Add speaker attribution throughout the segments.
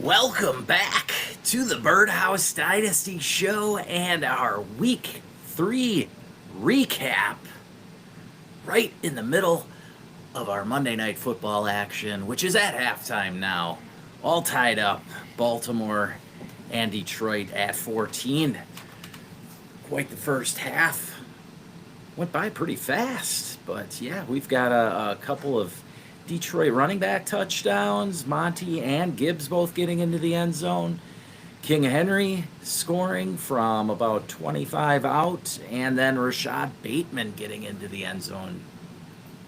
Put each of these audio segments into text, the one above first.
Speaker 1: Welcome back to the Birdhouse Dynasty Show and our Week 3 recap. Right in the middle of our Monday Night Football action, which is at halftime now. All tied up, Baltimore and Detroit at 14. Quite the first half. Went by pretty fast, but yeah, we've got a couple of Detroit running back touchdowns. Monty and Gibbs both getting into the end zone. King Henry scoring from about 25 out, and then Rashad Bateman getting into the end zone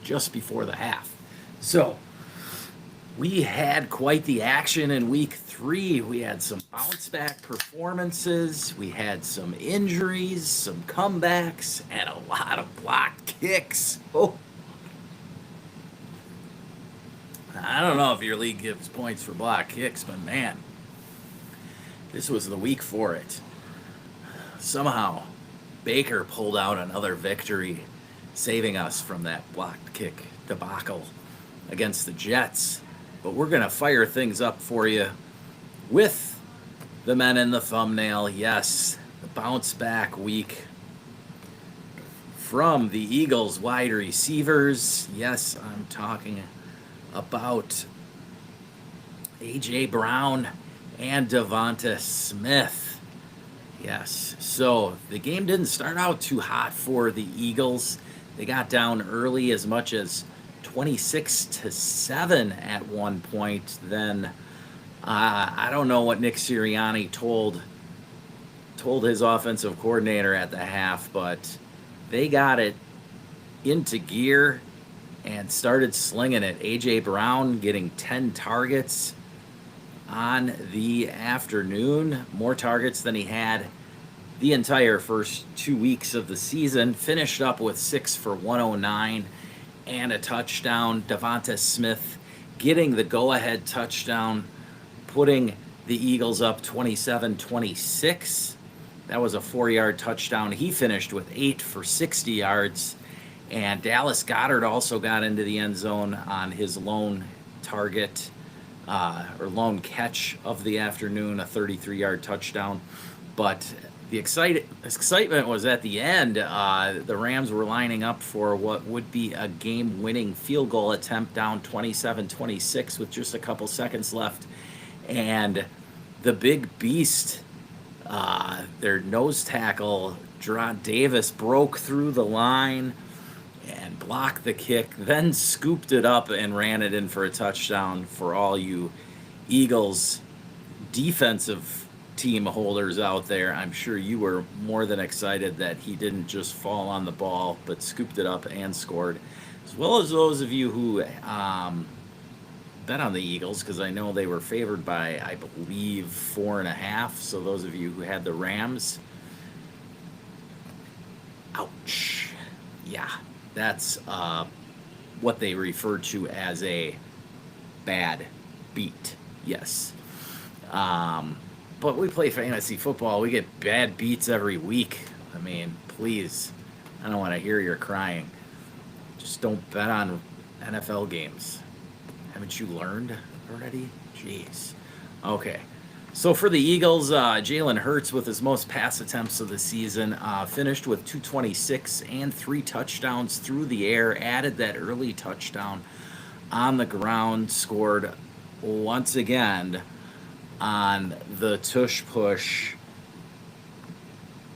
Speaker 1: just before the half. So we had quite the action in week 3. We had some bounce back performances, we had some injuries, some comebacks, and a lot of blocked kicks. Oh, I don't know if your league gives points for block kicks, but man, this was the week for it. Somehow, Baker pulled out another victory, saving us from that blocked kick debacle against the Jets. But we're going to fire things up for you with the men in the thumbnail. Yes, the bounce back week from the Eagles wide receivers. Yes, I'm talking about A.J. Brown and Devonta Smith. Yes, so the game didn't start out too hot for the Eagles. They got down early, as much as 26-7 at one point. Then I don't know what Nick Sirianni told his offensive coordinator at the half, but they got it into gear and started slinging it. A.J. Brown getting 10 targets on the afternoon, more targets than he had the entire first 2 weeks of the season. Finished up with 6 for 109 and a touchdown. Devonta Smith getting the go-ahead touchdown, putting the Eagles up 27-26. That was a 4-yard touchdown. He finished with 8 for 60 yards. And Dallas Goedert also got into the end zone on his lone target, or lone catch of the afternoon, a 33-yard touchdown. But the excitement was at the end. The Rams were lining up for what would be a game-winning field goal attempt, down 27-26 with just a couple seconds left. And the big beast, their nose tackle, Gerard Davis, broke through the line and blocked the kick, then scooped it up and ran it in for a touchdown. For all you Eagles defensive team holders out there, I'm sure you were more than excited that he didn't just fall on the ball, but scooped it up and scored. As well as those of you who bet on the Eagles, because I know they were favored by, I believe, 4.5. So those of you who had the Rams, ouch. Yeah. That's what they refer to as a bad beat. Yes. But we play fantasy football. We get bad beats every week. I mean, please. I don't want to hear your crying. Just don't bet on NFL games. Haven't you learned already? Jeez. Okay. So for the Eagles, Jalen Hurts, with his most pass attempts of the season, finished with 226 and 3 touchdowns through the air, added that early touchdown on the ground, scored once again on the tush push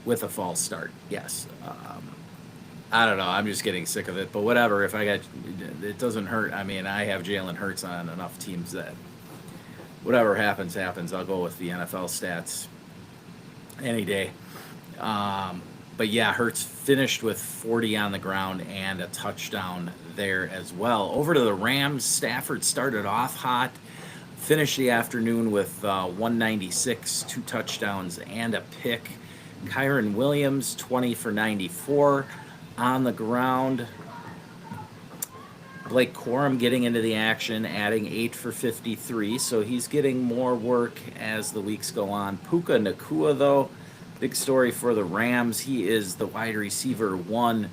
Speaker 1: with a false start. Yes. I don't know. I'm just getting sick of it, but whatever. If I got, it doesn't hurt. I mean, I have Jalen Hurts on enough teams that whatever happens, happens. I'll go with the NFL stats any day. But yeah, Hurts finished with 40 on the ground and a touchdown there as well. Over to the Rams, Stafford started off hot, finished the afternoon with 196, 2 touchdowns and a pick. Kyron Williams, 20 for 94 on the ground. Blake Corum getting into the action, adding 8 for 53, so he's getting more work as the weeks go on. Puka Nacua, though, big story for the Rams. He is the wide receiver 1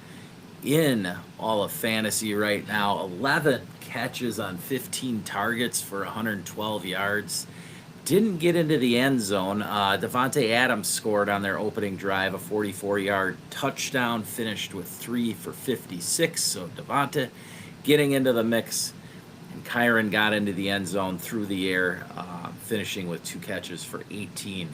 Speaker 1: in all of fantasy right now. 11 catches on 15 targets for 112 yards. didn't get into the end zone. Devontae Adams scored on their opening drive, a 44-yard touchdown, finished with 3 for 56. So Devontae getting into the mix, and Kyron got into the end zone through the air, finishing with 2 catches for 18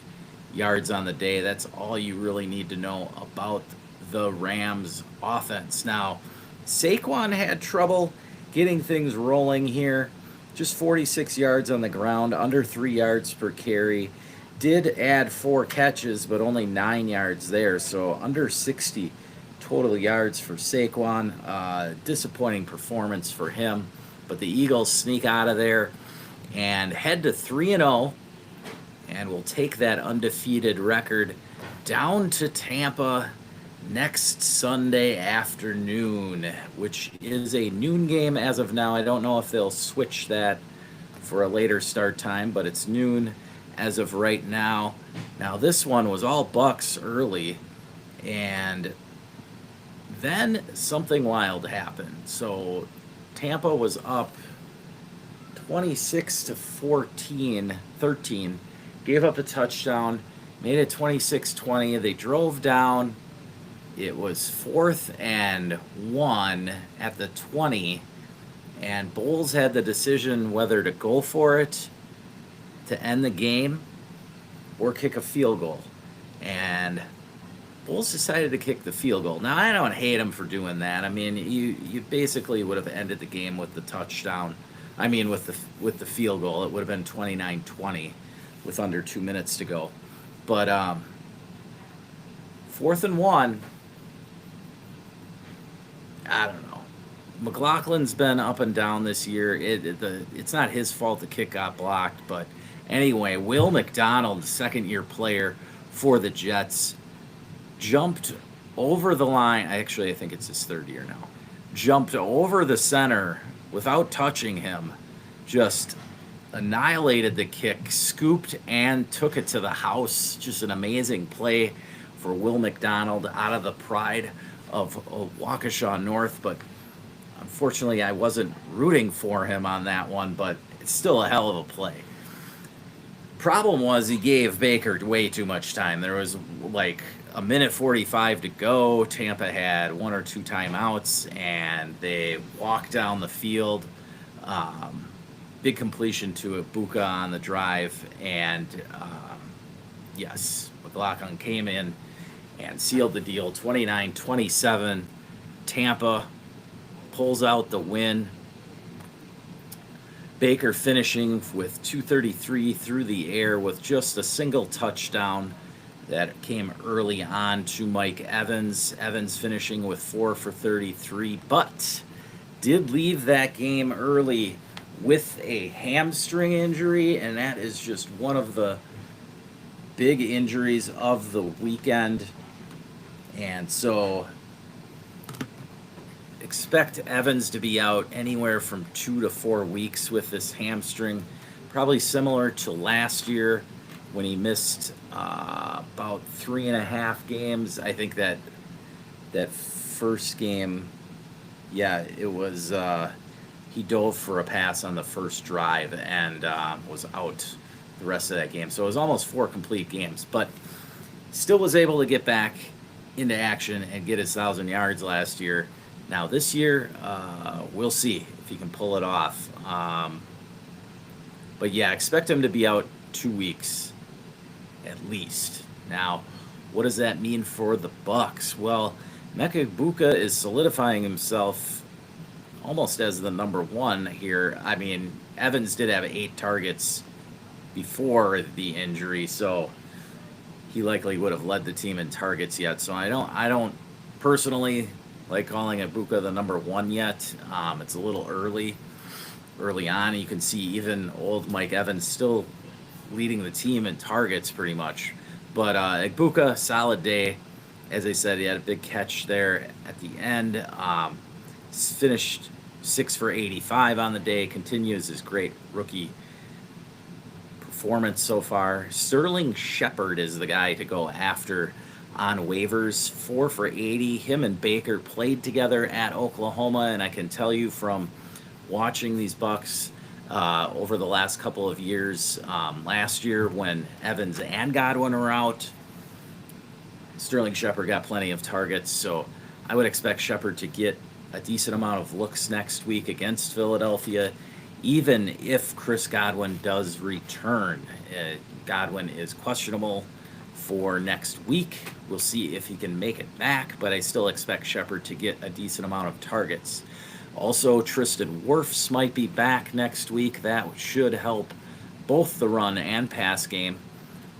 Speaker 1: yards on the day. That's all you really need to know about the Rams offense. Now, Saquon had trouble getting things rolling here. Just 46 yards on the ground, under 3 yards per carry. Did add 4 catches, but only 9 yards there. So under 60 total yards for Saquon. Disappointing performance for him. But the Eagles sneak out of there and head to 3-0. And will take that undefeated record down to Tampa next Sunday afternoon, which is a noon game as of now. I don't know if they'll switch that for a later start time, but it's noon as of right now. Now, this one was all Bucks early, and then something wild happened. So Tampa was up 26 to 13, gave up a touchdown, made it 26-20. They drove down. It was 4th and 1 at the 20, and Bowles had the decision whether to go for it to end the game or kick a field goal. And Bowles decided to kick the field goal. Now, I don't hate him for doing that. I mean, you basically would have ended the game with the touchdown. I mean, with the field goal. It would have been 29-20 with under 2 minutes to go. But 4th and 1, I don't know. McLaughlin's been up and down this year. It's not his fault the kick got blocked, but anyway, Will McDonald, the second-year player for the Jets, jumped over the line. Actually, I think it's his 3rd year now. Jumped over the center without touching him. Just annihilated the kick, scooped and took it to the house. Just an amazing play for Will McDonald out of the pride of Waukesha North, but unfortunately I wasn't rooting for him on that one, but it's still a hell of a play. Problem was he gave Baker way too much time. There was like a minute 45 to go. Tampa had 1 or 2 timeouts, and they walked down the field. Big completion to Ibuka on the drive, and yes, McLaughlin came in and sealed the deal. 29-27. Tampa pulls out the win. Baker finishing with 233 through the air with just a single touchdown that came early on to Mike Evans. Evans finishing with 4 for 33, but did leave that game early with a hamstring injury, and that is just one of the big injuries of the weekend. And so expect Evans to be out anywhere from 2 to 4 weeks with this hamstring, probably similar to last year when he missed about 3.5 games. I think that first game, yeah, it was he dove for a pass on the first drive and was out the rest of that game. So it was almost 4 complete games, but still was able to get back into action and get his 1,000 yards last year. Now this year, we'll see if he can pull it off. But yeah, expect him to be out 2 weeks at least. Now, what does that mean for the Bucks? Well, Lemke Ibuka is solidifying himself almost as the number 1 here. I mean, Evans did have 8 targets before the injury, so he likely would have led the team in targets yet. So I don't personally like calling Ibuka the number 1 yet. It's a little early on. You can see even old Mike Evans still leading the team in targets pretty much. But Ibuka, solid day. As I said, he had a big catch there at the end. Finished 6 for 85 on the day. Continues his great rookie performance so far. Sterling Shepard is the guy to go after on waivers. 4 for 80. Him and Baker played together at Oklahoma, and I can tell you from watching these Bucks over the last couple of years. Last year, when Evans and Godwin were out, Sterling Shepard got plenty of targets, so I would expect Shepard to get a decent amount of looks next week against Philadelphia, even if Chris Godwin does return. Godwin is questionable for next week. We'll see if he can make it back, but I still expect Shepard to get a decent amount of targets. Also, Tristan Wirfs might be back next week. That should help both the run and pass game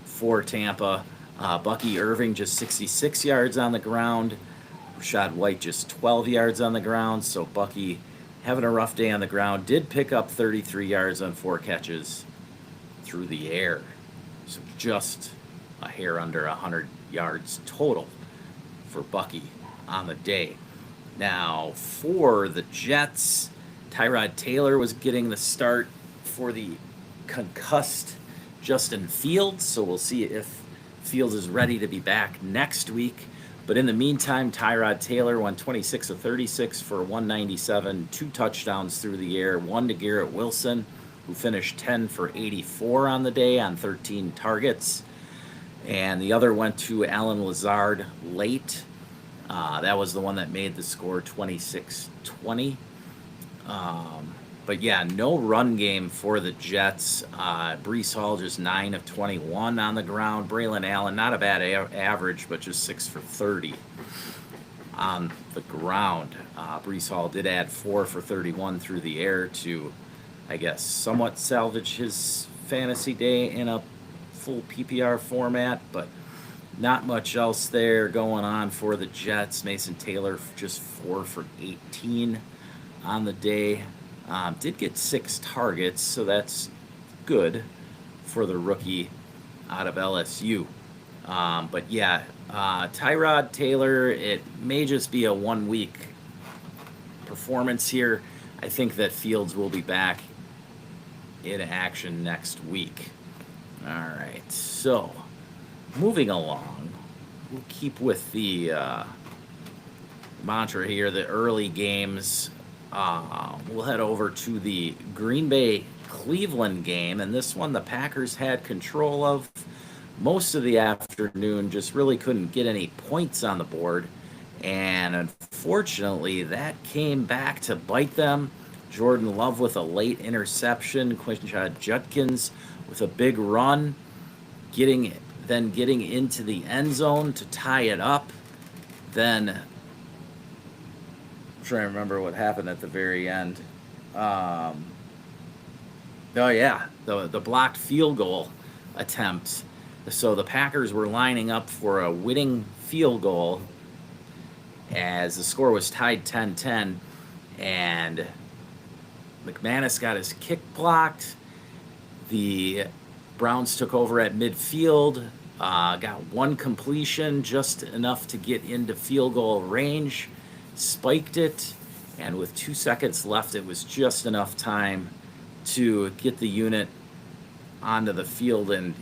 Speaker 1: for Tampa. Bucky Irving just 66 yards on the ground. Rashad White just 12 yards on the ground. So Bucky having a rough day on the ground. Did pick up 33 yards on 4 catches through the air. So just a hair under 100 yards total for Bucky on the day. Now, for the Jets, Tyrod Taylor was getting the start for the concussed Justin Fields, so we'll see if Fields is ready to be back next week. But in the meantime, Tyrod Taylor went 26 of 36 for 197, 2 touchdowns through the air, 1 to Garrett Wilson, who finished 10 for 84 on the day on 13 targets. And the other went to Alan Lazard late. That was the one that made the score 26-20. But yeah, no run game for the Jets. Breece Hall just 9 of 21 on the ground. Braylon Allen, not a bad average, but just 6 for 30 on the ground. Breece Hall did add 4 for 31 through the air to, I guess, somewhat salvage his fantasy day in a full PPR format, but not much else there going on for the Jets. Mason Taylor just 4 for 18 on the day. Did get 6 targets, so that's good for the rookie out of LSU. But yeah, Tyrod Taylor, it may just be a 1-week performance here. I think that Fields will be back in action next week. All right, so moving along, we'll keep with the mantra here, the early games. We'll head over to the Green Bay Cleveland game, and this one the Packers had control of most of the afternoon, just really couldn't get any points on the board, and unfortunately that came back to bite them. Jordan Love with a late interception, Quinshon Judkins with a big run, getting into the end zone to tie it up. Then I'm trying to remember what happened at the very end. Oh yeah, the blocked field goal attempt. So the Packers were lining up for a winning field goal as the score was tied 10-10, and McManus got his kick blocked. The Browns took over at midfield, got 1 completion, just enough to get into field goal range, spiked it, and with 2 seconds left, it was just enough time to get the unit onto the field. And,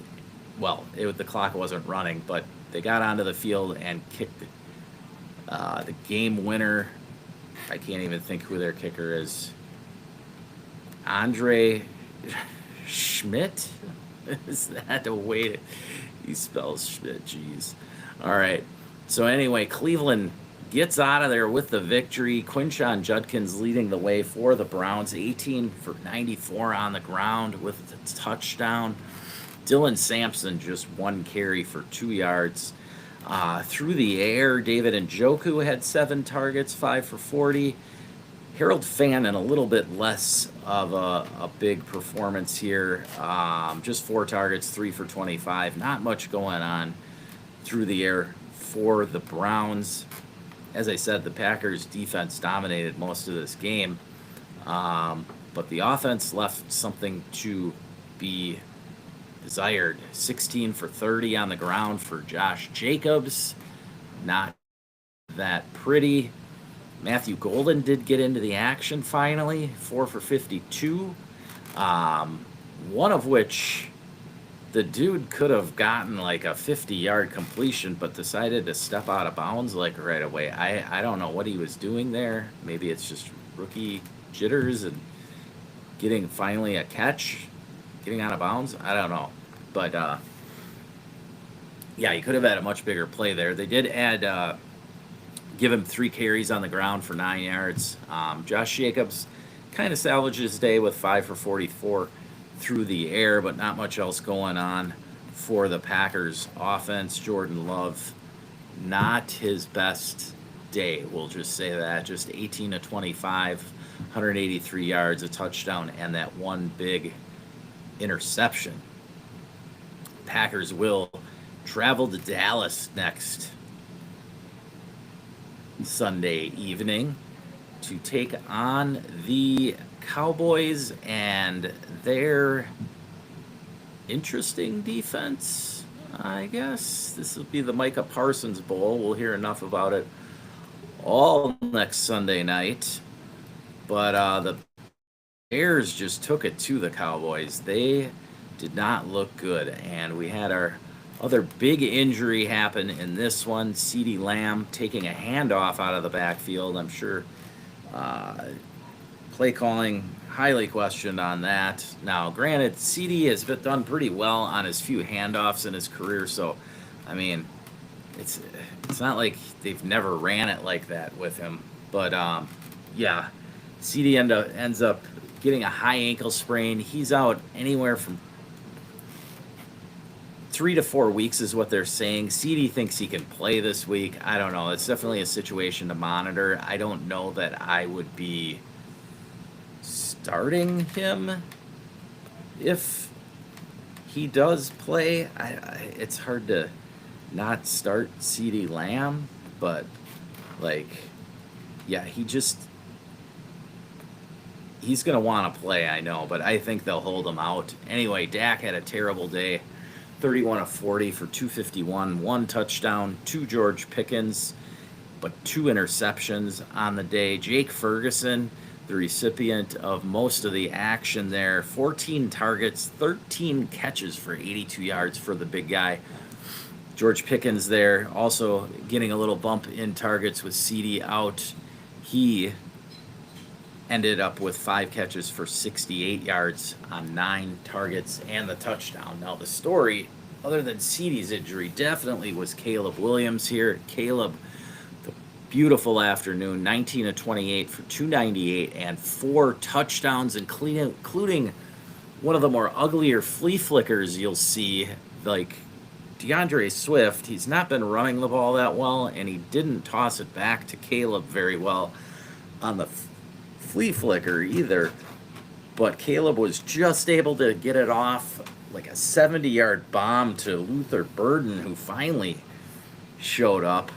Speaker 1: well, the clock wasn't running, but they got onto the field and kicked the game winner. I can't even think who their kicker is. Andre Schmidt? Is that a way he spells Schmidt? Jeez. All right. So anyway, Cleveland gets out of there with the victory. Quinshon Judkins leading the way for the Browns, 18 for 94 on the ground with the touchdown. Dylan Sampson just 1 carry for 2 yards. Through the air, David Njoku had 7 targets, 5 for 40. Harold Fannin, a little bit less of a big performance here. Just 4 targets, 3 for 25. Not much going on through the air for the Browns. As I said, the Packers' defense dominated most of this game. But the offense left something to be desired. 16 for 30 on the ground for Josh Jacobs. Not that pretty. Matthew Golden did get into the action finally, 4 for 52. One of which the dude could have gotten like a 50-yard completion, but decided to step out of bounds like right away. I don't know what he was doing there. Maybe it's just rookie jitters and getting finally a catch, getting out of bounds. I don't know, but yeah, he could have had a much bigger play there. They did add give him 3 carries on the ground for 9 yards. Josh Jacobs kind of salvaged his day with 5 for 44 through the air, but not much else going on for the Packers offense. Jordan Love, not his best day. We'll just say that. Just 18 to 25, 183 yards, a touchdown, and that one big interception. Packers will travel to Dallas next Sunday evening to take on the Cowboys and their interesting defense, I guess. This will be the Micah Parsons Bowl. We'll hear enough about it all next Sunday night. But the Bears just took it to the Cowboys. They did not look good, and we had our other big injury happen in this one. CeeDee Lamb taking a handoff out of the backfield. I'm sure play calling highly questioned on that. Now, granted, CeeDee has done pretty well on his few handoffs in his career, so I mean, it's not like they've never ran it like that with him. But yeah, CeeDee ends up getting a high ankle sprain. He's out anywhere from 3 to 4 weeks is what they're saying. CeeDee thinks he can play this week. I don't know. It's definitely a situation to monitor. I don't know that I would be starting him if he does play. It's hard to not start CeeDee Lamb, but like, yeah, he's going to want to play, I know, but I think they'll hold him out. Anyway, Dak had a terrible day. 31 of 40 for 251, 1 touchdown, 2 George Pickens, but 2 interceptions on the day. Jake Ferguson, the recipient of most of the action there, 14 targets, 13 catches for 82 yards for the big guy. George Pickens there also getting a little bump in targets with CeeDee out. He ended up with 5 catches for 68 yards on 9 targets and the touchdown. Now, the story, other than CeeDee's injury, definitely was Caleb Williams here. Caleb, the beautiful afternoon, 19 of 28 for 298 and 4 touchdowns, including one of the more uglier flea flickers you'll see, like DeAndre Swift. He's not been running the ball that well, and he didn't toss it back to Caleb very well on the flea flicker either, but Caleb was just able to get it off like a 70-yard bomb to Luther Burden, who finally showed up.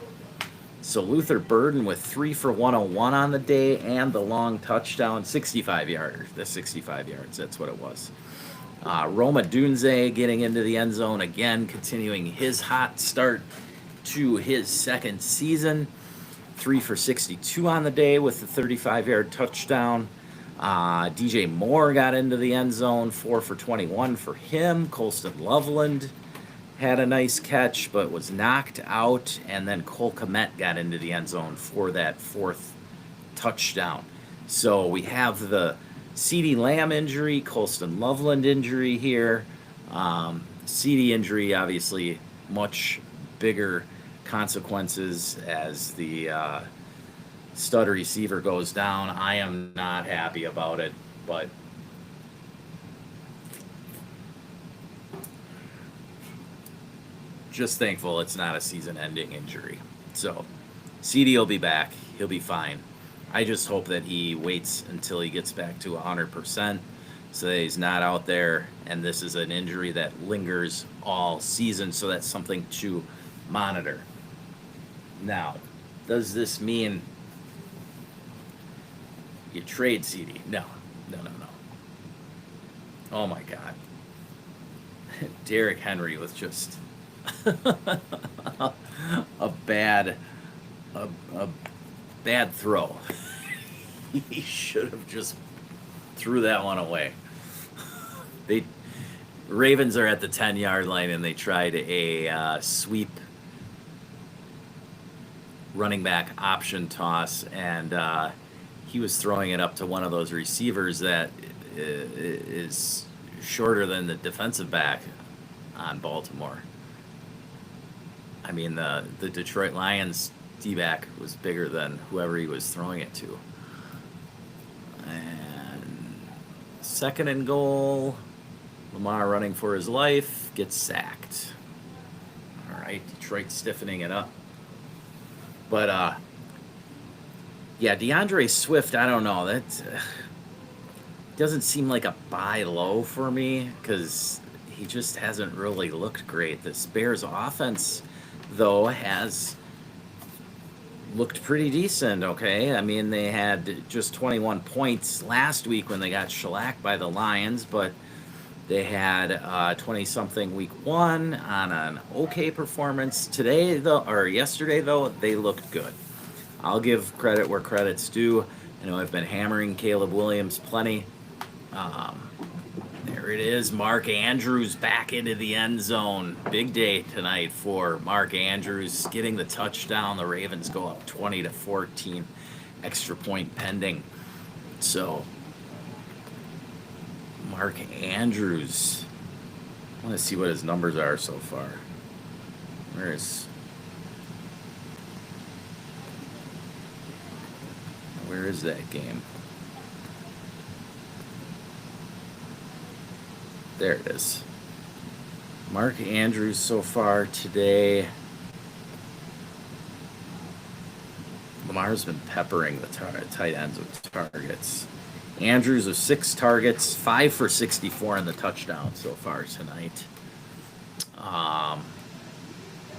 Speaker 1: So Luther Burden with 3 for 101 on the day and the long touchdown, 65 yards. The 65 yards, that's what it was. Roma Dunze getting into the end zone again, continuing his hot start to his second season. 3 for 62 on the day with the 35-yard touchdown. DJ Moore got into the end zone, 4 for 21 for him. Colston Loveland had a nice catch, but was knocked out. And then Cole Kmet got into the end zone for that 4th touchdown. So we have the CeeDee Lamb injury, Colston Loveland injury here. CeeDee injury, obviously, much bigger consequences as the stud receiver goes down. I am not happy about it, but just thankful it's not a season-ending injury. So CeeDee will be back. He'll be fine. I just hope that he waits until he gets back to 100% so that he's not out there, and this is an injury that lingers all season, so that's something to monitor. Now, does this mean you trade CeeDee? No. Oh my God. Derrick Henry was just a bad throw. He should have just threw that one away. Ravens are at the 10-yard line, and they tried a sweep running back option toss, and he was throwing it up to one of those receivers that is shorter than the defensive back on Baltimore. I mean, the Detroit Lions D-back was bigger than whoever he was throwing it to. And second and goal, Lamar running for his life, gets sacked. All right, Detroit stiffening it up. But, yeah, DeAndre Swift, I don't know. That doesn't seem like a buy low for me because he just hasn't really looked great. This Bears offense, though, has looked pretty decent, okay? I mean, they had just 21 points last week when they got shellacked by the Lions, but they had 20-something week one on an okay performance. Today, though, or yesterday, though, they looked good. I'll give credit where credit's due. I know I've been hammering Caleb Williams plenty. There it is, Mark Andrews back into the end zone. Big day tonight for Mark Andrews getting the touchdown. The Ravens go up 20-14, extra point pending. So, Mark Andrews. I want to see what his numbers are so far. Where is that game? There it is. Mark Andrews so far today. Lamar's been peppering the tight ends with targets. Andrews with 6 targets, 5 for 64 in the touchdown so far tonight.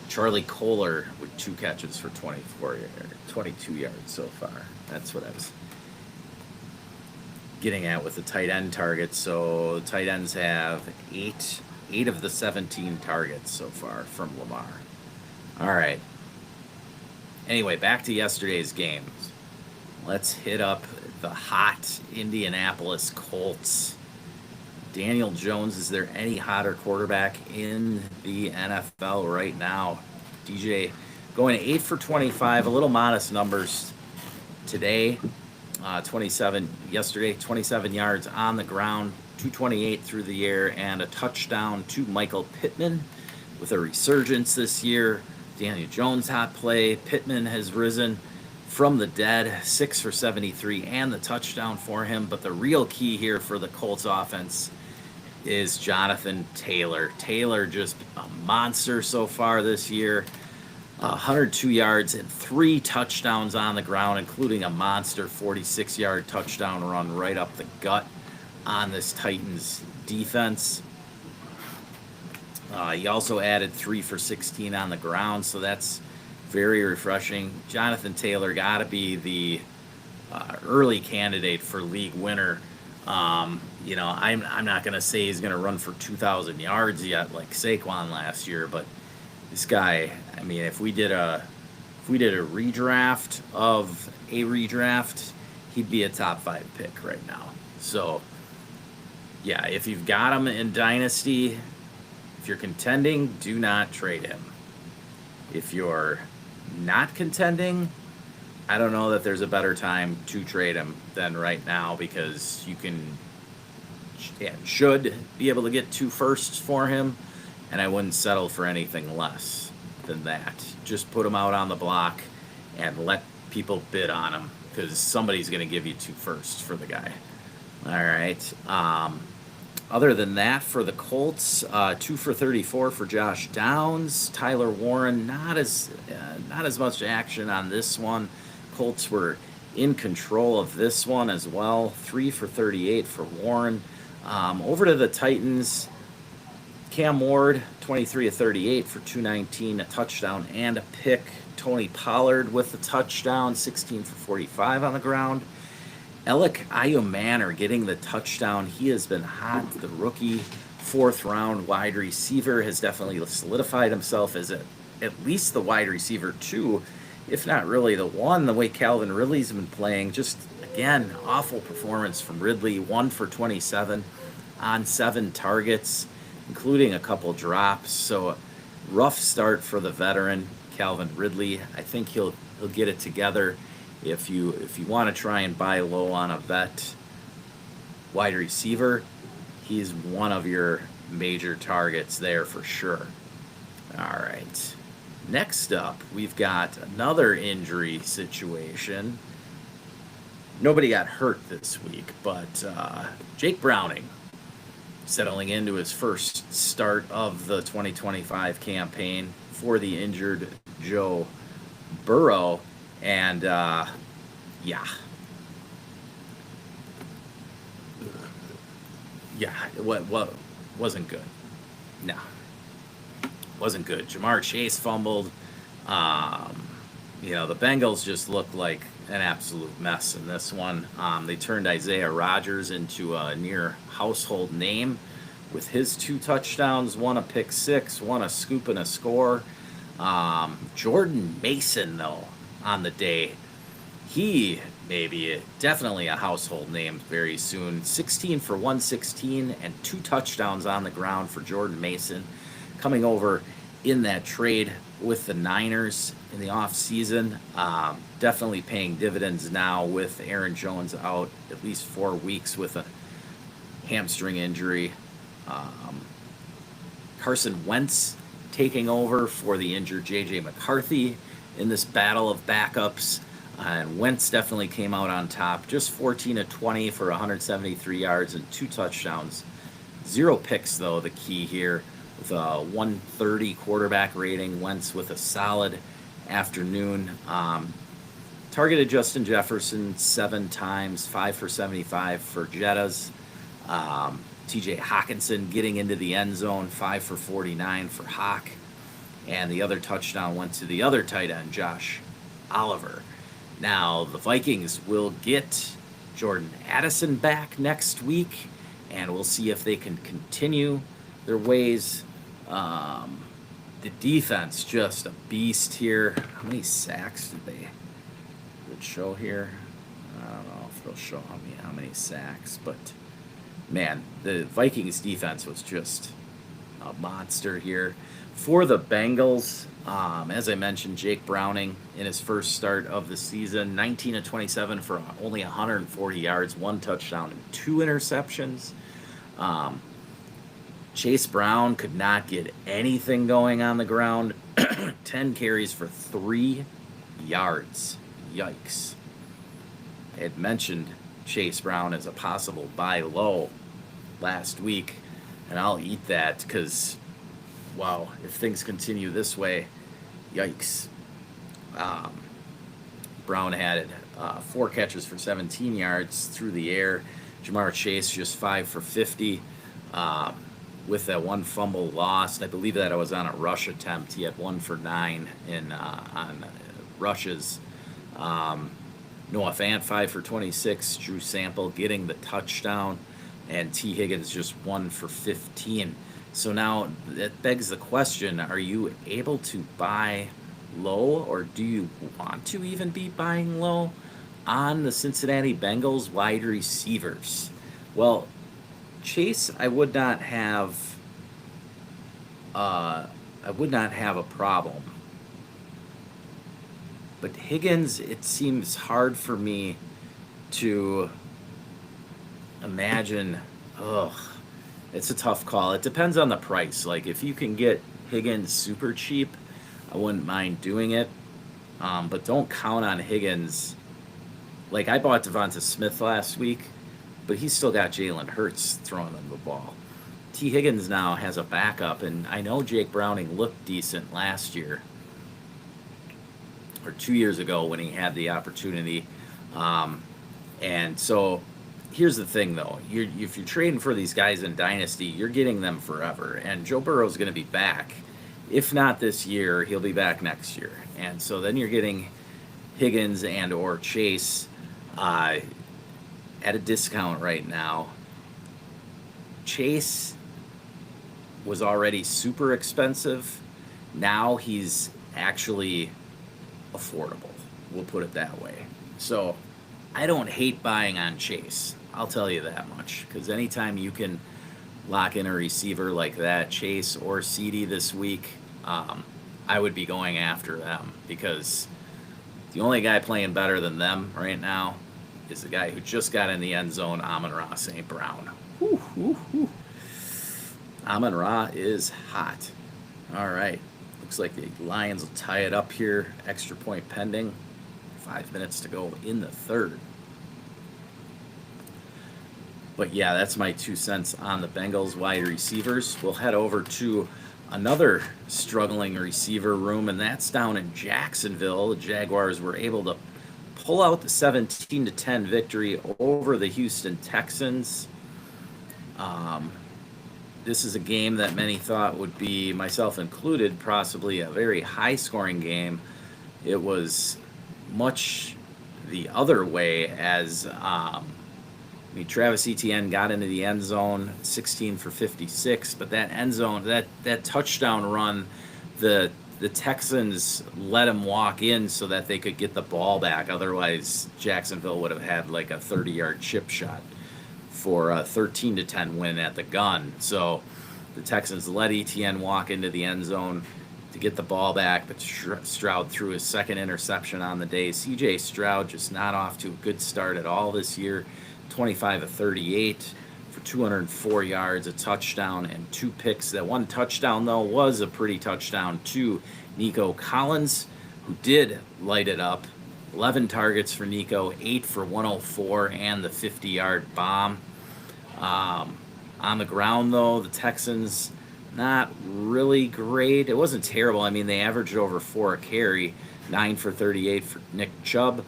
Speaker 1: Charlie Kohler with 2 catches for 22 yards so far. That's what I was getting at with the tight end targets. So tight ends have 8 of the 17 targets so far from Lamar. All right. Anyway, back to yesterday's games. Let's hit up the hot Indianapolis Colts. Daniel Jones, is there any hotter quarterback in the NFL right now? DJ going 8 for 25, a little modest numbers today. 27 yesterday, 27 yards on the ground, 228 through the air, and a touchdown to Michael Pittman with a resurgence this year. Daniel Jones hot play. Pittman has risen from the dead, 6 for 73 and the touchdown for him. But the real key here for the Colts offense is Jonathan Taylor. Taylor just a monster so far this year. 102 yards and 3 touchdowns on the ground, including a monster 46-yard touchdown run right up the gut on this Titans defense. He also added 3 for 16 on the ground, so that's very refreshing. Jonathan Taylor got to be the early candidate for league winner. I'm not going to say he's going to run for 2,000 yards yet like Saquon last year, but this guy, I mean, if we did a redraft of a redraft, he'd be a top 5 pick right now. So, yeah, if you've got him in Dynasty, if you're contending, do not trade him. If you're not contending, I don't know that there's a better time to trade him than right now because you should be able to get 2 firsts for him, and I wouldn't settle for anything less than that. Just put him out on the block and let people bid on him because somebody's going to give you 2 firsts for the guy. All right. Other than that, for the Colts, 2 for 34 for Josh Downs. Tyler Warren, not as much action on this one. Colts were in control of this one as well. 3 for 38 for Warren. Over to the Titans, Cam Ward, 23 of 38 for 219, a touchdown and a pick. Tony Pollard with the touchdown, 16 for 45 on the ground. Alec Ayumanor getting the touchdown. He has been hot. The rookie 4th-round wide receiver has definitely solidified himself as at least the wide receiver 2, if not really the 1, the way Calvin Ridley's been playing. Just, again, awful performance from Ridley, 1 for 27 on 7 targets, including a couple drops. So rough start for the veteran Calvin Ridley. I think he'll get it together. If you want to try and buy low on a vet, Wide receiver, he's one of your major targets there for sure. All right. Next up, we've got another injury situation. Nobody got hurt this week, but Jake Browning settling into his first start of the 2025 campaign for the injured Joe Burrow. And yeah, what wasn't good. No, wasn't good. Jamar Chase fumbled. The Bengals just looked like an absolute mess in this one. They turned Isaiah Rodgers into a near household name with his 2 touchdowns, one a pick six, one a scoop and a score. Jordan Mason, though, on the day, he definitely a household name very soon. 16 for 116 and 2 touchdowns on the ground for Jordan Mason, coming over in that trade with the Niners in the offseason. Definitely paying dividends now with Aaron Jones out at least 4 weeks with a hamstring injury. Carson Wentz taking over for the injured J.J. McCarthy in this battle of backups. And Wentz definitely came out on top. Just 14 of 20 for 173 yards and 2 touchdowns. 0 picks, though, the key here. With a 130 quarterback rating. Wentz with a solid afternoon. Targeted Justin Jefferson 7 times, 5 for 75 for Jettas. TJ Hawkinson getting into the end zone, 5 for 49 for Hawk. And the other touchdown went to the other tight end, Josh Oliver. Now, the Vikings will get Jordan Addison back next week, and we'll see if they can continue their ways. The defense, just a beast here. How many sacks did it show here? I don't know if it'll show me how many sacks, but man, the Vikings defense was just a monster here. For the Bengals, as I mentioned, Jake Browning in his first start of the season, 19 of 27 for only 140 yards, 1 touchdown and 2 interceptions. Chase Brown could not get anything going on the ground. 10 carries for 3 yards. Yikes. I had mentioned Chase Brown as a possible buy low last week, and I'll eat that because, wow, if things continue this way, yikes. Brown had 4 catches for 17 yards through the air. Jamar Chase just 5 for 50. With that 1 fumble lost. I believe that it was on a rush attempt. He had 1 for 9 on rushes. Noah Fant 5 for 26. Drew Sample getting the touchdown, and T. Higgins just 1 for 15. So now that begs the question: are you able to buy low, or do you want to even be buying low on the Cincinnati Bengals wide receivers? Well, Chase, I would not have a problem. But Higgins, it seems hard for me to imagine. It's a tough call. It depends on the price. Like, if you can get Higgins super cheap, I wouldn't mind doing it. But don't count on Higgins. Like, I bought Devonta Smith last week, but he's still got Jalen Hurts throwing them the ball. T. Higgins now has a backup, and I know Jake Browning looked decent last year, or 2 years ago when he had the opportunity. And so here's the thing, though. If you're trading for these guys in Dynasty, you're getting them forever. And Joe Burrow's going to be back. If not this year, he'll be back next year. And so then you're getting Higgins and or Chase at a discount right now. Chase was already super expensive. Now he's actually affordable. We'll put it that way. So I don't hate buying on Chase. I'll tell you that much. Because anytime you can lock in a receiver like that, Chase or CD this week, I would be going after them. Because the only guy playing better than them right now is the guy who just got in the end zone, Amon-Ra St. Brown. Amon-Ra is hot. All right. Looks like the Lions will tie it up here. Extra point pending. 5 minutes to go in the third. But yeah, that's my 2 cents on the Bengals wide receivers. We'll head over to another struggling receiver room, and that's down in Jacksonville. The Jaguars were able to pull out the 17-10 victory over the Houston Texans. This is a game that many thought would be, myself included, possibly a very high-scoring game. It was much the other way as Travis Etienne got into the end zone, 16 for 56, but that end zone, that touchdown run, the Texans let him walk in so that they could get the ball back. Otherwise, Jacksonville would have had like a 30-yard chip shot for a 13-10 win at the gun. So the Texans let Etienne walk into the end zone to get the ball back, but Stroud threw his second interception on the day. C.J. Stroud just not off to a good start at all this year. 25 of 38 for 204 yards, a touchdown, and 2 picks. That one touchdown, though, was a pretty touchdown to Nico Collins, who did light it up. 11 targets for Nico, 8 for 104, and the 50-yard bomb. On the ground, though, the Texans, not really great. It wasn't terrible. I mean, they averaged over 4 a carry, 9 for 38 for Nick Chubb,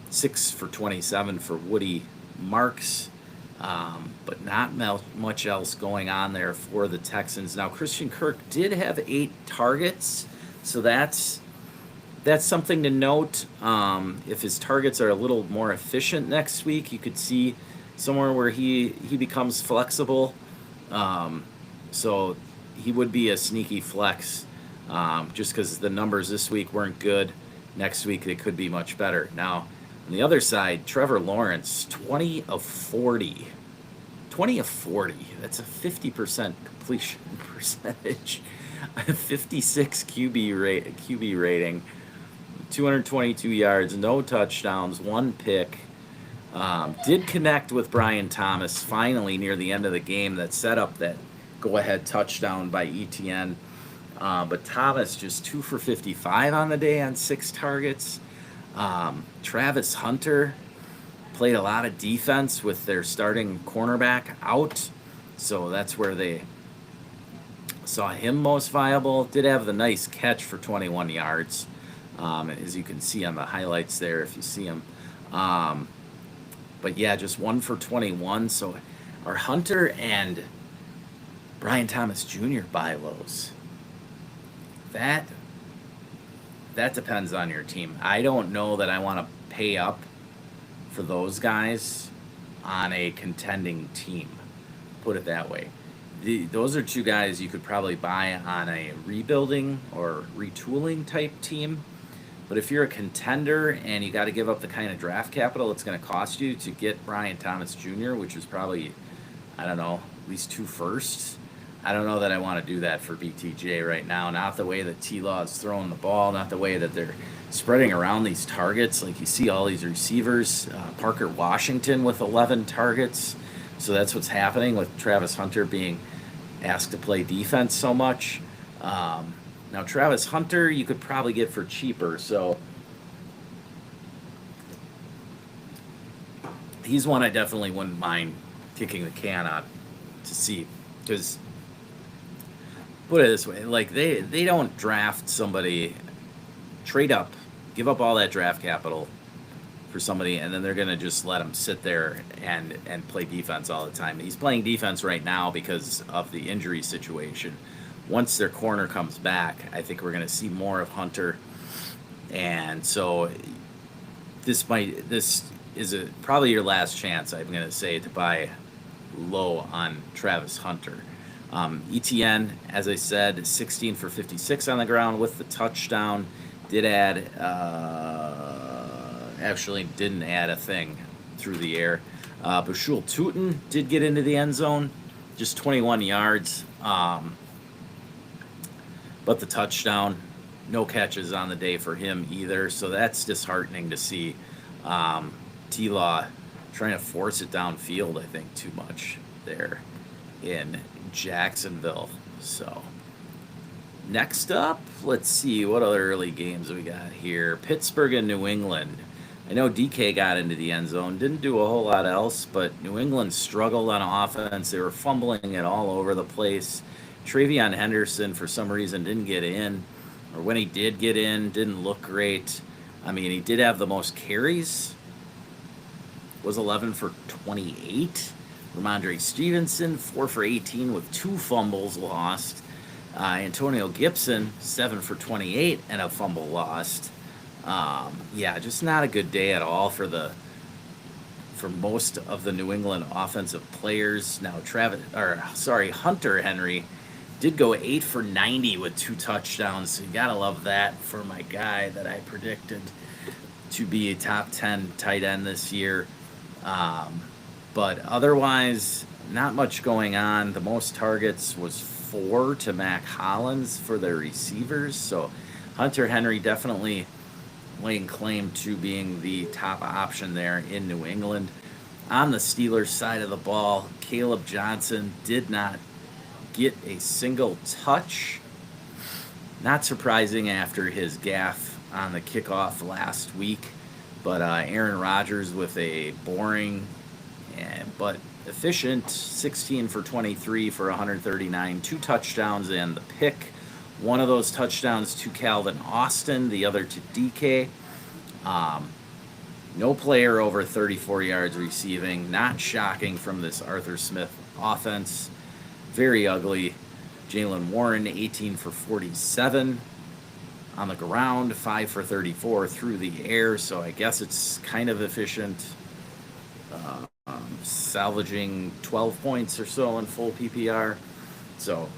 Speaker 1: 6 for 27 for Woody Marks, but not much else going on there for the Texans. Now, Christian Kirk did have 8 targets, so that's something to note. If his targets are a little more efficient next week, you could see somewhere where he becomes flexible. So he would be a sneaky flex, just because the numbers this week weren't good. Next week they could be much better. Now, on the other side, Trevor Lawrence, 20 of 40. 20 of 40. That's a 50% completion percentage. 56 QB rating. 222 yards, no touchdowns, 1 pick. Did connect with Brian Thomas finally near the end of the game that set up that go-ahead touchdown by Etienne. But Thomas just 2 for 55 on the day on 6 targets. Travis Hunter played a lot of defense with their starting cornerback out, so that's where they saw him most viable. Did have the nice catch for 21 yards, as you can see on the highlights there if you see him. But yeah, just 1 for 21. So are Hunter and Brian Thomas Jr. buy lows? That depends on your team. I don't know that I want to pay up for those guys on a contending team. Put it that way. Those are 2 guys you could probably buy on a rebuilding or retooling type team. But if you're a contender and you got to give up the kind of draft capital it's going to cost you to get Brian Thomas Jr., which is probably, I don't know, at least 2 firsts, I don't know that I want to do that for BTJ right now. Not the way that T-Law is throwing the ball, not the way that they're spreading around these targets. Like you see all these receivers, Parker Washington with 11 targets. So that's what's happening with Travis Hunter being asked to play defense so much. Now, Travis Hunter, you could probably get for cheaper. So he's one I definitely wouldn't mind kicking the can on to see. Because, put it this way, like they don't draft somebody, trade up, give up all that draft capital for somebody, and then they're going to just let him sit there and play defense all the time. He's playing defense right now because of the injury situation. Once their corner comes back, I think we're going to see more of Hunter. And so this is probably your last chance, I'm going to say, to buy low on Travis Hunter. Etienne, as I said, 16 for 56 on the ground with the touchdown. Did add, actually didn't add a thing through the air. Bashul Tutin did get into the end zone, just 21 yards. But the touchdown, no catches on the day for him either. So that's disheartening to see. T-Law trying to force it downfield, I think, too much there in Jacksonville. So next up, let's see what other early games we got here. Pittsburgh and New England. I know DK got into the end zone, didn't do a whole lot else, but New England struggled on offense. They were fumbling it all over the place. Travion Henderson, for some reason, didn't get in, or when he did get in, didn't look great. I mean, he did have the most carries, was 11 for 28. Ramondre Stevenson, 4 for 18 with 2 fumbles lost. Antonio Gibson, 7 for 28 and a fumble lost. Yeah, just not a good day at all for most of the New England offensive players. Now, Hunter Henry did go 8 for 90 with 2 touchdowns. So you gotta love that for my guy that I predicted to be a top 10 tight end this year. But otherwise, not much going on. The most targets was 4 to Mac Hollins for their receivers. So Hunter Henry definitely laying claim to being the top option there in New England. On the Steelers side of the ball, Caleb Johnson did not get a single touch. Not surprising after his gaffe on the kickoff last week. But Aaron Rodgers with a boring but efficient 16 for 23 for 139, 2 touchdowns and the pick. One of those touchdowns to Calvin Austin, the other to DK. No player over 34 yards receiving. Not shocking from this Arthur Smith offense. Very ugly. Jalen Warren, 18 for 47 on the ground, 5 for 34 through the air. So I guess it's kind of efficient. Salvaging 12 points or so in full PPR. So,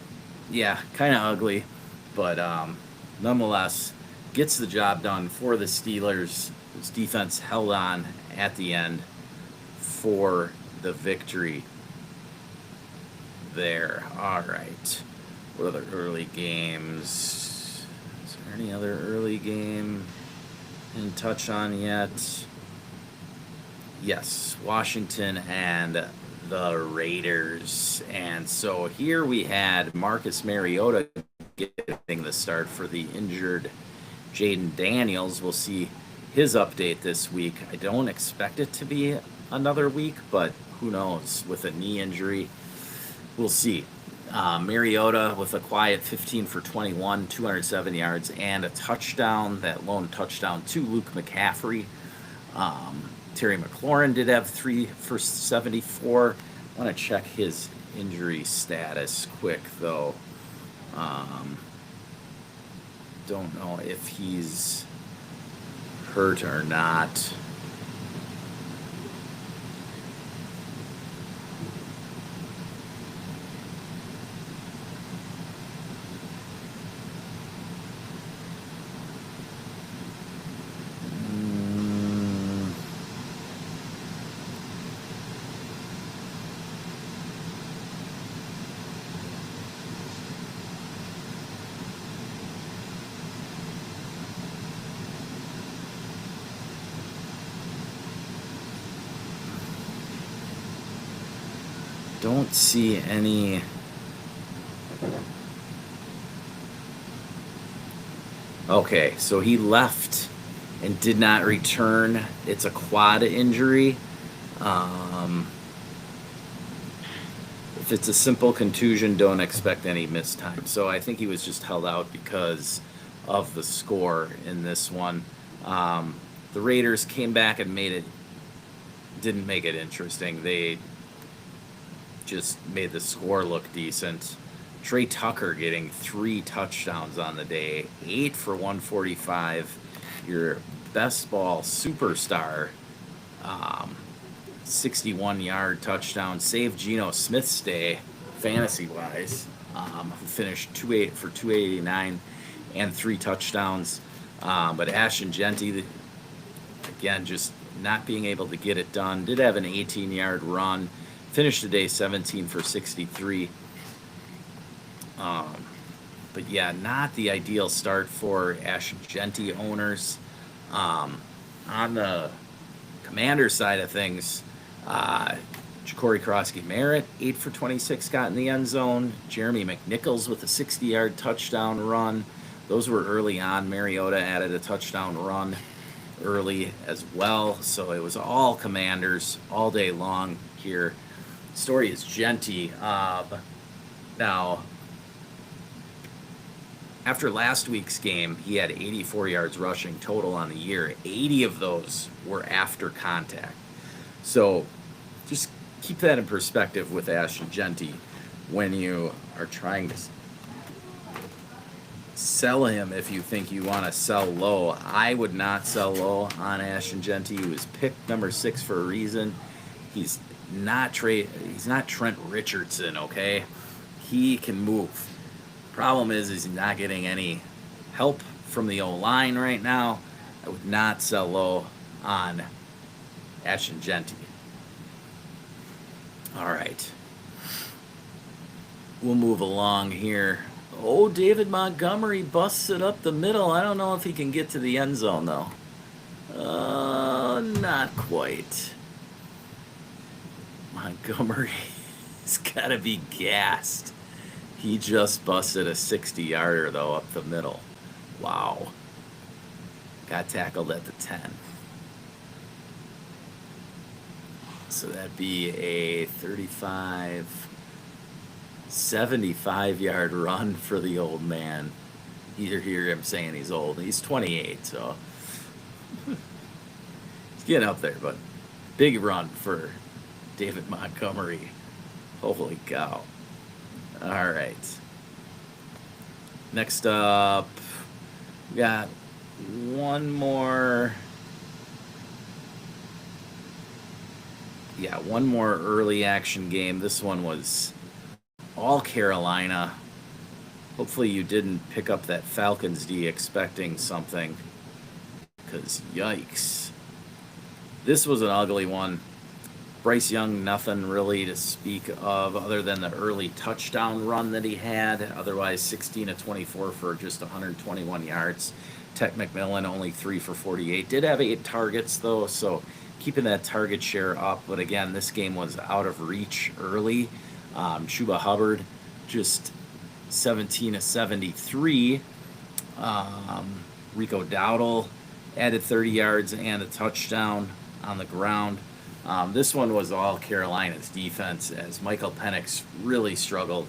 Speaker 1: yeah, kind of ugly. But nonetheless, gets the job done for the Steelers. His defense held on at the end for the victory there. All right. What other early games? Is there any other early game didn't touch on yet? Yes, Washington and the Raiders. And so here we had Marcus Mariota getting the start for the injured Jaden Daniels. We'll see his update this week. I don't expect it to be another week, but who knows? With a knee injury, we'll see. Mariota with a quiet 15 for 21, 207 yards, and a touchdown, that lone touchdown to Luke McCaffrey. Terry McLaurin did have 3 for 74. I want to check his injury status quick, though. Don't know if he's hurt or not. Don't see any. Okay, so he left and did not return. It's a quad injury. If it's a simple contusion, don't expect any missed time. So I think he was just held out because of the score in this one. The Raiders came back and didn't make it interesting. They just made the score look decent. Trey Tucker getting 3 touchdowns on the day, 8 for 145. Your best ball superstar, 61-yard touchdown, saved Geno Smith's day, fantasy-wise, who finished 2 for 289 and 3 touchdowns. But Ashton Jeanty, again, just not being able to get it done. Did have an 18-yard run. Finished the day 17 for 63. But yeah, not the ideal start for Ashton Jeanty owners. On the Commander side of things, Ja'Cory Krosky-Merritt, 8 for 26, got in the end zone. Jeremy McNichols with a 60-yard touchdown run. Those were early on. Mariota added a touchdown run early as well. So it was all Commanders all day long here. Story is Genty. Now, after last week's game, he had 84 yards rushing total on the year. 80 of those were after contact. So just keep that in perspective with Ashton Genty when you are trying to sell him. If you think you want to sell low, I would not sell low on Ashton Genty. He was picked number 6 for a reason. He's not Trent Richardson, okay? He can move. Problem is he's not getting any help from the O-line right now. I would not sell low on Ashton Genty. All right. We'll move along here. Oh, David Montgomery busts it up the middle. I don't know if he can get to the end zone, though. Not quite. Montgomery's got to be gassed. He just busted a 60-yarder, though, up the middle. Wow. Got tackled at the 10. So that'd be a 75-yard run for the old man. You hear him saying he's old. He's 28, so he's getting up there, but big run for David Montgomery. Holy cow. All right. Next up, we got one more. Yeah, one more early action game. This one was all Carolina. Hopefully you didn't pick up that Falcons D expecting something, because yikes. This was an ugly one. Bryce Young, nothing really to speak of other than the early touchdown run that he had. Otherwise, 16 of 24 for just 121 yards. Tech McMillan, only 3 for 48. Did have 8 targets, though, so keeping that target share up. But again, this game was out of reach early. Chuba Hubbard, just 17 of 73. Rico Dowdle added 30 yards and a touchdown on the ground. This one was all Carolina's defense, as Michael Penix really struggled.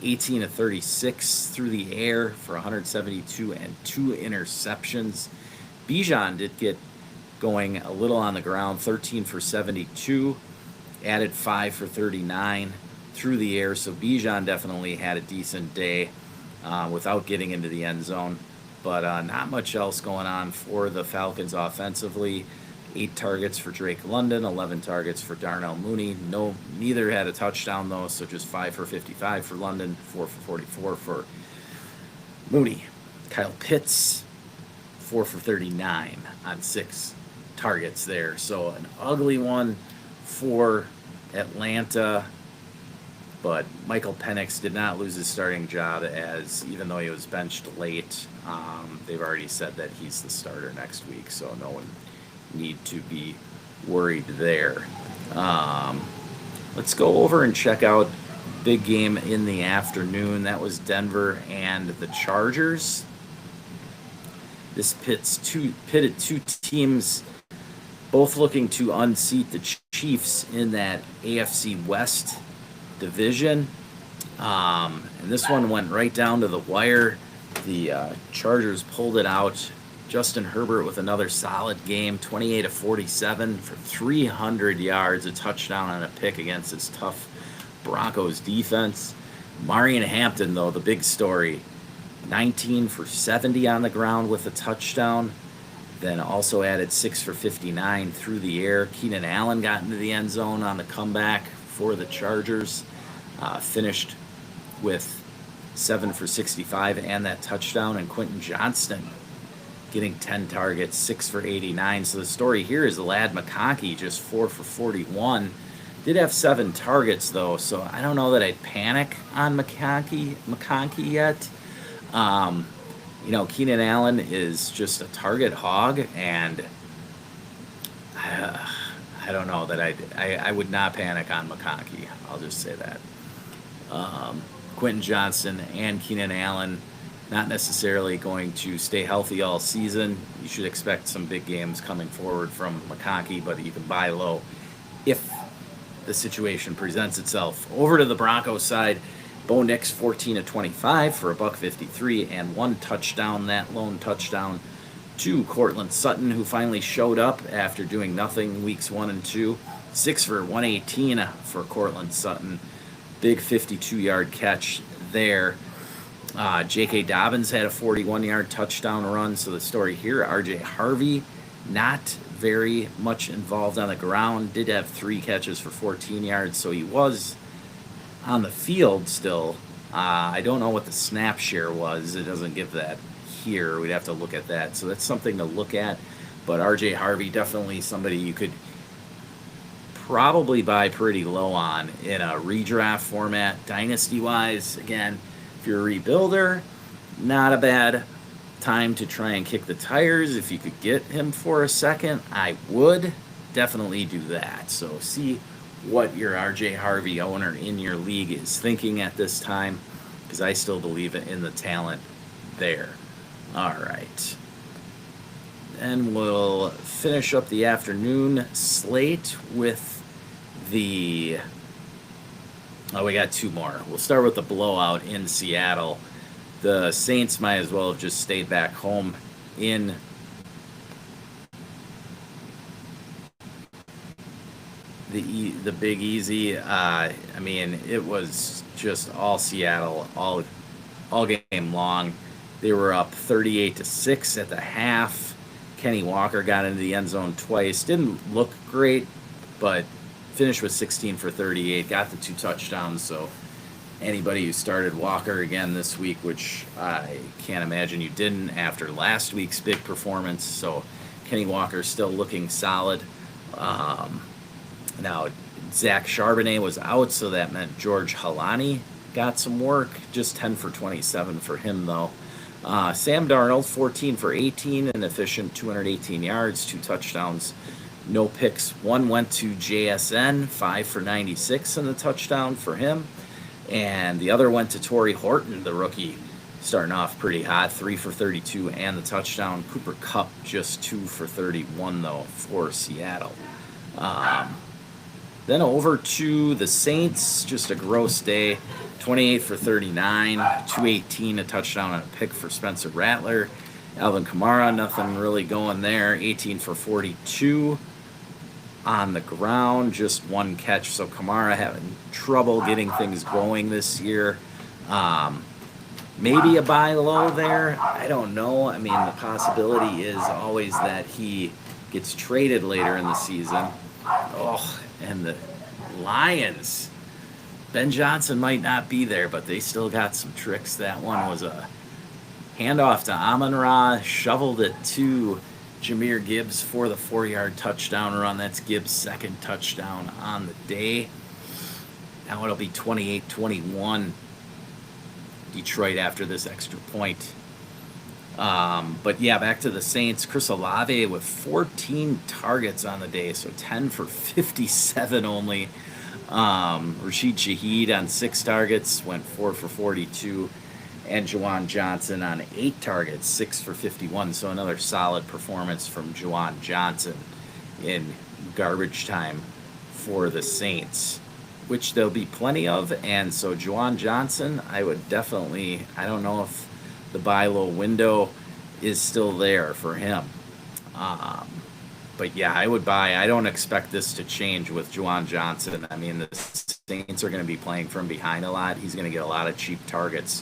Speaker 1: 18 of 36 through the air for 172 and 2 interceptions. Bijan did get going a little on the ground, 13 for 72, added 5 for 39 through the air. So Bijan definitely had a decent day without getting into the end zone. But not much else going on for the Falcons offensively. 8 targets for Drake London, 11 targets for Darnell Mooney. Neither had a touchdown, though, so just 5 for 55 for London, 4 for 44 for Mooney. Kyle Pitts, 4 for 39 on 6 targets there. So an ugly one for Atlanta. But Michael Penix did not lose his starting job, as even though he was benched late, they've already said that he's the starter next week, so no one need to be worried there. Let's go over and check out big game in the afternoon. That was Denver and the Chargers. This pitted two teams, both looking to unseat the Chiefs in that AFC West division. And this one went right down to the wire. The Chargers pulled it out. Justin Herbert with another solid game, 28 of 47 for 300 yards, a touchdown and a pick against his tough Broncos defense. Marion Hampton, though, the big story, 19 for 70 on the ground with a touchdown, then also added 6 for 59 through the air. Keenan Allen got into the end zone on the comeback for the Chargers, finished with 7 for 65 and that touchdown, and Quentin Johnston getting 10 targets, 6 for 89. So the story here is Ladd McConkey, just 4 for 41. Did have 7 targets, though, so I don't know that I'd panic on McConkey yet. Keenan Allen is just a target hog, and I I don't know that I would not panic on McConkey. I'll just say that. Quentin Johnson and Keenan Allen not necessarily going to stay healthy all season. You should expect some big games coming forward from McConkey, but you can buy low if the situation presents itself. Over to the Broncos side, Bo Nix 14 of 25 for $153 and 1 touchdown. That lone touchdown to Cortland Sutton, who finally showed up after doing nothing weeks 1 and 2. 6 for 118 for Cortland Sutton. Big 52-yard catch there. J.K. Dobbins had a 41-yard touchdown run. So the story here, R.J. Harvey, not very much involved on the ground. Did have 3 catches for 14 yards, so he was on the field still. I don't know what the snap share was. It doesn't give that here. We'd have to look at that. So that's something to look at. But R.J. Harvey, definitely somebody you could probably buy pretty low on in a redraft format. Dynasty-wise, again, if you're a rebuilder, not a bad time to try and kick the tires. If you could get him for a second, I would definitely do that. So see what your RJ Harvey owner in your league is thinking at this time, because I still believe in the talent there. All right. And we'll finish up the afternoon slate with we got 2 more. We'll start with the blowout in Seattle. The Saints might as well have just stayed back home in the Big Easy. I mean, it was just all Seattle, all game long. They were up 38-6 at the half. Kenny Walker got into the end zone twice. Didn't look great, but finished with 16 for 38. Got the 2 touchdowns. So anybody who started Walker again this week, which I can't imagine you didn't after last week's big performance. So Kenny Walker still looking solid. Now, Zach Charbonnet was out, so that meant George Halani got some work. Just 10 for 27 for him, though. Sam Darnold, 14 for 18, an efficient 218 yards, 2 touchdowns, no picks. 1 went to JSN, 5 for 96, and a touchdown for him. And the other went to Torrey Horton, the rookie, starting off pretty hot, 3 for 32 and the touchdown. Cooper Kupp just 2 for 31, though, for Seattle. Then over to the Saints, just a gross day. 28 for 39, 218, a touchdown and a pick for Spencer Rattler. Alvin Kamara, nothing really going there. 18 for 42 on the ground, just 1 catch. So Kamara having trouble getting things going this year. Maybe a buy low there. I don't know. I mean, the possibility is always that he gets traded later in the season. Oh, and the Lions. Ben Johnson might not be there, but they still got some tricks. That one was a handoff to Amon-Ra, shoveled it to Jahmyr Gibbs for the 4-yard touchdown run. That's Gibbs' second touchdown on the day. Now it'll be 28-21 Detroit after this extra point. But yeah, back to the Saints. Chris Olave with 14 targets on the day, so 10 for 57 only. Rashid Shaheed on 6 targets, went 4 for 42. And Juwan Johnson on 8 targets, 6 for 51. So another solid performance from Juwan Johnson in garbage time for the Saints, which there'll be plenty of. And so Juwan Johnson, I would definitely, I don't know if the buy low window is still there for him. But yeah, I would buy. I don't expect this to change with Juwan Johnson. I mean, the Saints are going to be playing from behind a lot. He's going to get a lot of cheap targets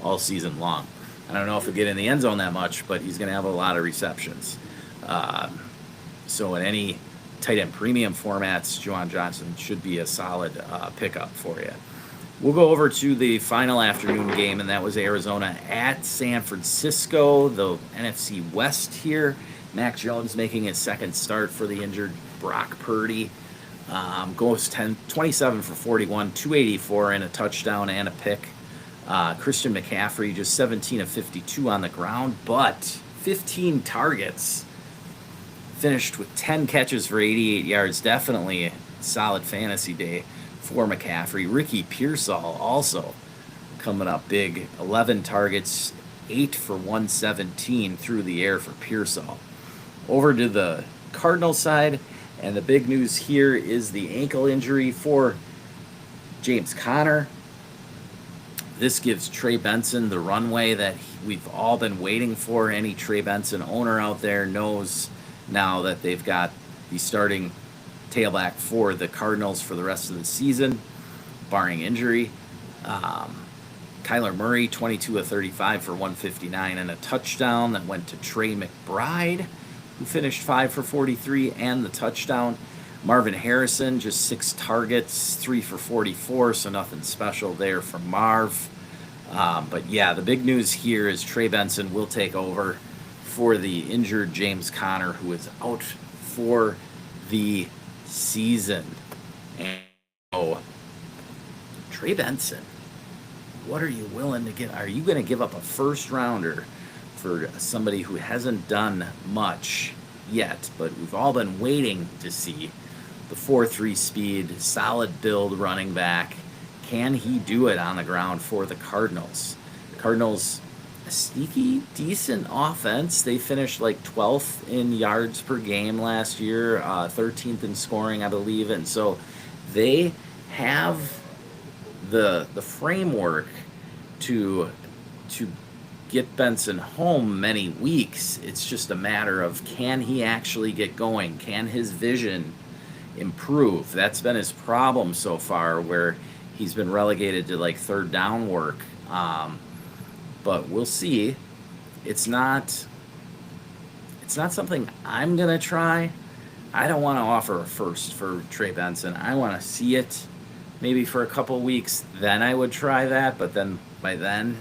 Speaker 1: all season long. I don't know if he'll get in the end zone that much, but he's going to have a lot of receptions. So in any tight end premium formats, Juwan Johnson should be a solid pickup for you. We'll go over to the final afternoon game, and that was Arizona at San Francisco, the NFC West here. Mac Jones making his second start for the injured Brock Purdy. Goes 27 for 41, 284 and a touchdown and a pick. Christian McCaffrey just 17 of 52 on the ground, but 15 targets finished with 10 catches for 88 yards. Definitely a solid fantasy day for McCaffrey. Ricky Pearsall also coming up big. 11 targets, 8 for 117 through the air for Pearsall. Over to the Cardinals side, and the big news here is the ankle injury for James Conner. This gives Trey Benson the runway that we've all been waiting for. Any Trey Benson owner out there knows now that they've got the starting tailback for the Cardinals for the rest of the season, barring injury. Kyler Murray, 22 of 35 for 159 and a touchdown that went to Trey McBride, who finished 5 for 43 and the touchdown. Marvin Harrison, just 6 targets, 3 for 44, so nothing special there for Marv. But yeah, the big news here is Trey Benson will take over for the injured James Conner, who is out for the season. And so, Trey Benson, what are you willing to get? Are you going to give up a first rounder for somebody who hasn't done much yet, but we've all been waiting to see the 4.3 speed, solid build running back? Can he do it on the ground for the Cardinals? The Cardinals, a sneaky, decent offense. They finished like 12th in yards per game last year, 13th in scoring, I believe. And so they have the framework to get Benson home many weeks. It's just a matter of, can he actually get going? Can his vision improve? That's been his problem so far, where he's been relegated to like third down work. But we'll see. It's not something I'm gonna try. I don't want to offer a first for Trey Benson. I want to see it maybe for a couple weeks. Then I would try that. But then by then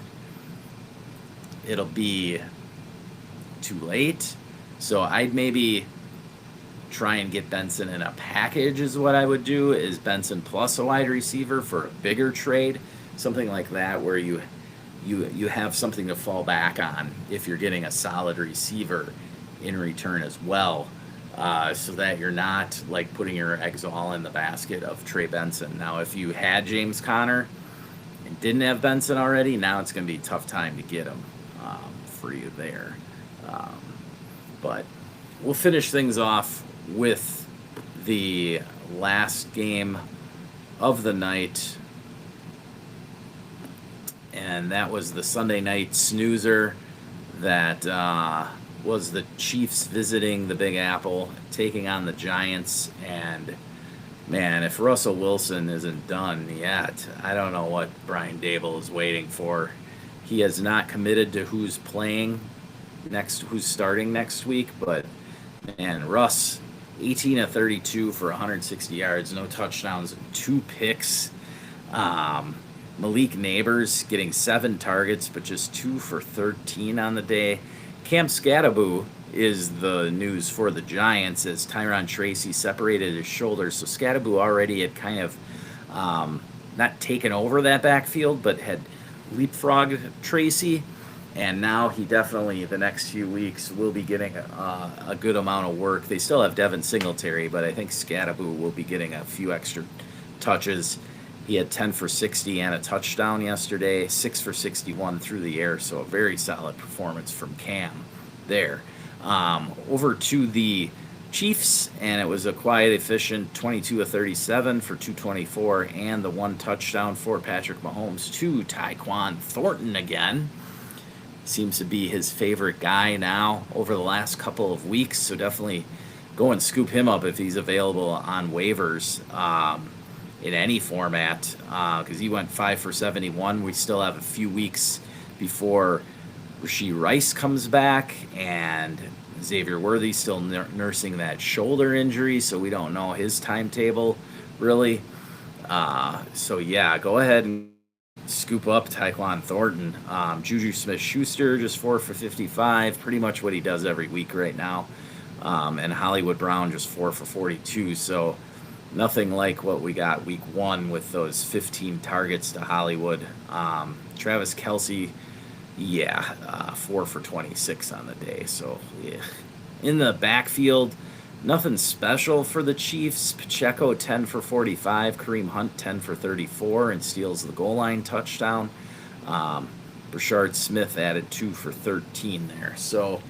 Speaker 1: it'll be too late. So I'd maybe try and get Benson in a package is what I would do, is Benson plus a wide receiver for a bigger trade, something like that, where you have something to fall back on if you're getting a solid receiver in return as well, so that you're not like putting your eggs all in the basket of Trey Benson. Now, if you had James Conner and didn't have Benson already, now it's going to be a tough time to get him for you there. But we'll finish things off with the last game of the night, and that was the Sunday night snoozer that was the Chiefs visiting the Big Apple, taking on the Giants. And man, if Russell Wilson isn't done yet, I don't know what Brian Daboll is waiting for. He has not committed to who's starting next week, but man, Russ, 18 of 32 for 160 yards, no touchdowns, and 2 picks. Malik Neighbors getting 7 targets, but just 2 for 13 on the day. Cam Scatterbo is the news for the Giants, as Tyron Tracy separated his shoulder. So Scatterbo already had kind of not taken over that backfield, but had leapfrogged Tracy. And now he definitely, the next few weeks, will be getting a good amount of work. They still have Devin Singletary, but I think Scatterbo will be getting a few extra touches. He had 10 for 60 and a touchdown yesterday, 6 for 61 through the air, so a very solid performance from Cam there. Over to the Chiefs, and it was a quiet, efficient 22 of 37 for 224 and the 1 touchdown for Patrick Mahomes to Tyquan Thornton again. Seems to be his favorite guy now over the last couple of weeks, so definitely go and scoop him up if he's available on waivers in any format, because he went 5 for 71. We still have a few weeks before Rashee Rice comes back, and Xavier Worthy still nursing that shoulder injury, so we don't know his timetable really. So yeah, go ahead and scoop up Tyquan Thornton. Juju Smith-Schuster just 4 for 55, pretty much what he does every week right now. And Hollywood Brown just 4 for 42. So nothing like what we got week 1 with those 15 targets to Hollywood. Travis Kelce, 4 for 26 on the day. So yeah, In the backfield, nothing special for the Chiefs. Pacheco 10 for 45, Kareem Hunt 10 for 34, and steals the goal line touchdown. Um, Brashard Smith added 2 for 13 there. So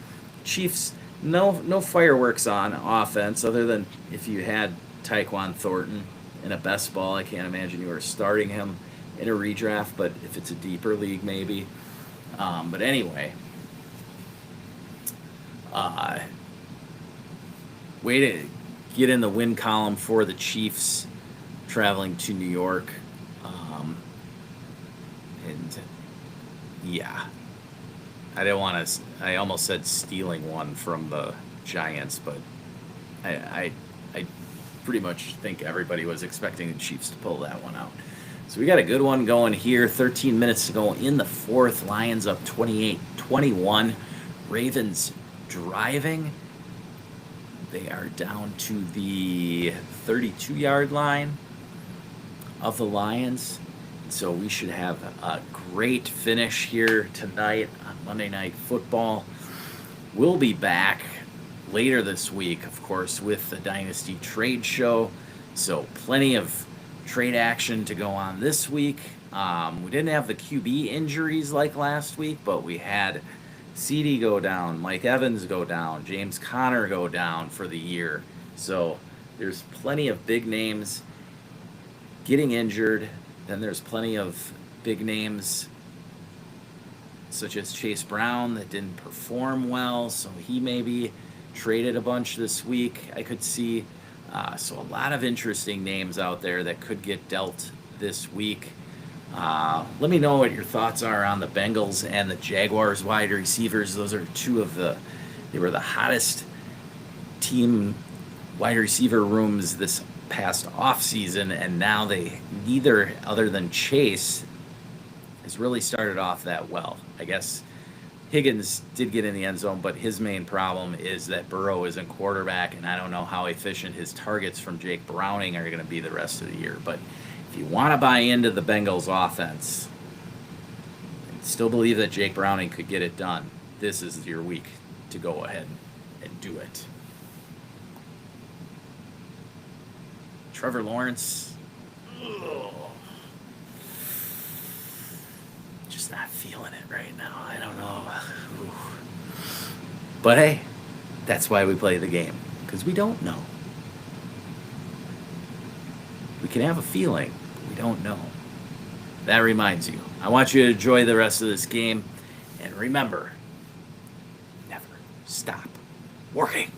Speaker 1: Chiefs, no fireworks on offense other than if you had Tyquan Thornton in a best ball. I can't imagine you were starting him in a redraft, but if it's a deeper league, maybe. But anyway, uh, way to get in the win column for the Chiefs traveling to New York. And yeah, I didn't want to. I almost said stealing one from the Giants, but I pretty much think everybody was expecting the Chiefs to pull that one out. So we got a good one going here. 13 minutes to go in the fourth. Lions up 28-21. Ravens driving. They are down to the 32-yard line of the Lions. So we should have a great finish here tonight on Monday Night Football. We'll be back later this week, of course, with the Dynasty Trade Show. So plenty of trade action to go on this week. We didn't have the QB injuries like last week, but we had CD go down, Mike Evans go down, James Conner go down for the year. So there's plenty of big names getting injured. Then there's plenty of big names such as Chase Brown that didn't perform well, so he may be traded a bunch this week, I could see. So a lot of interesting names out there that could get dealt this week. Let me know what your thoughts are on the Bengals and the Jaguars wide receivers. Those are they were the hottest team wide receiver rooms this past offseason, and now neither other than Chase has really started off that well. I guess Higgins did get in the end zone, but his main problem is that Burrow isn't quarterback, and I don't know how efficient his targets from Jake Browning are going to be the rest of the year. But if you want to buy into the Bengals offense and still believe that Jake Browning could get it done, this is your week to go ahead and do it. Trevor Lawrence, just not feeling it right now. I don't know. Ooh. But hey, that's why we play the game, because we don't know. We can have a feeling, but we don't know. That reminds you, I want you to enjoy the rest of this game, and remember, never stop working.